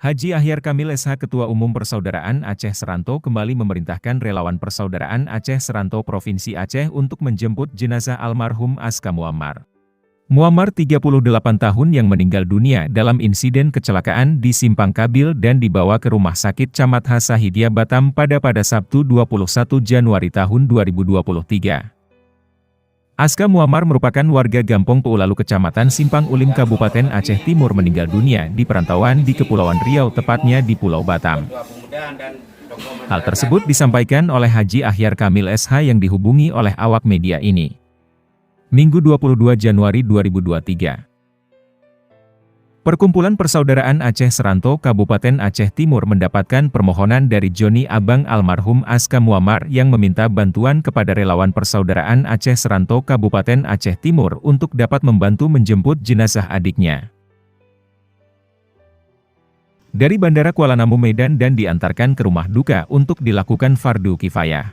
Haji Ahyar Kamil SH Ketua Umum Persaudaraan Aceh Seranto kembali memerintahkan relawan Persaudaraan Aceh Seranto Provinsi Aceh untuk menjemput jenazah almarhum Aska Muammar. Muammar 38 tahun yang meninggal dunia dalam insiden kecelakaan di Simpang Kabil dan dibawa ke Rumah Sakit Camat Hasahidia Batam pada Sabtu 21 Januari tahun 2023. Aska Muammar merupakan warga Gampong Peulalu Kecamatan Simpang Ulim Kabupaten Aceh Timur meninggal dunia di perantauan di Kepulauan Riau tepatnya di Pulau Batam. Hal tersebut disampaikan oleh Haji Ahyar Kamil SH yang dihubungi oleh awak media ini. Minggu 22 Januari 2023. Perkumpulan Persaudaraan Aceh Seranto Kabupaten Aceh Timur mendapatkan permohonan dari Joni Abang almarhum Aska Muammar yang meminta bantuan kepada relawan Persaudaraan Aceh Seranto Kabupaten Aceh Timur untuk dapat membantu menjemput jenazah adiknya dari Bandara Kuala Namu Medan dan diantarkan ke rumah duka untuk dilakukan fardu kifayah.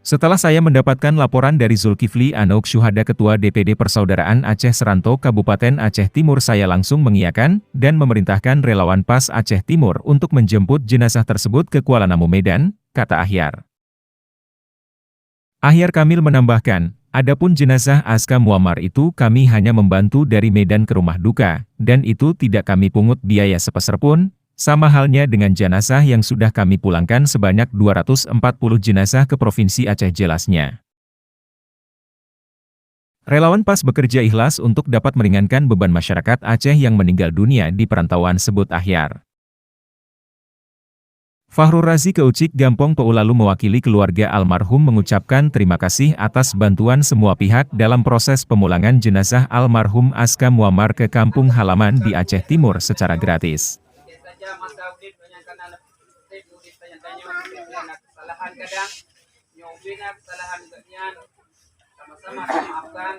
Setelah saya mendapatkan laporan dari Zulkifli Anouk Syuhada Ketua DPD Persaudaraan Aceh Seranto Kabupaten Aceh Timur, saya langsung mengiyakan dan memerintahkan relawan PAS Aceh Timur untuk menjemput jenazah tersebut ke Kuala Namu Medan, kata Ahyar. Ahyar Kamil menambahkan, adapun jenazah Aska Muammar itu kami hanya membantu dari Medan ke rumah duka, dan itu tidak kami pungut biaya sepeser pun. Sama halnya dengan jenazah yang sudah kami pulangkan sebanyak 240 jenazah ke Provinsi Aceh, jelasnya. Relawan PAS bekerja ikhlas untuk dapat meringankan beban masyarakat Aceh yang meninggal dunia di perantauan, sebut Ahyar. Fahrul Razi Keucik Gampong Peulalu mewakili keluarga almarhum mengucapkan terima kasih atas bantuan semua pihak dalam proses pemulangan jenazah almarhum Aska Muammar ke kampung halaman di Aceh Timur secara gratis.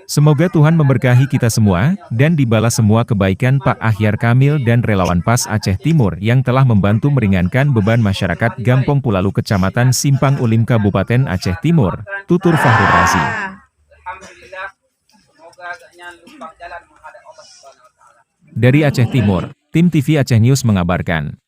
Semoga Tuhan memberkahi kita semua, dan dibalas semua kebaikan Pak Ahyar Kamil dan relawan PAS Aceh Timur yang telah membantu meringankan beban masyarakat Gampong Peulalu Kecamatan Simpang Ulim Kabupaten Aceh Timur, tutur Fahrul Razi. Dari Aceh Timur, Tim TV Aceh News mengabarkan.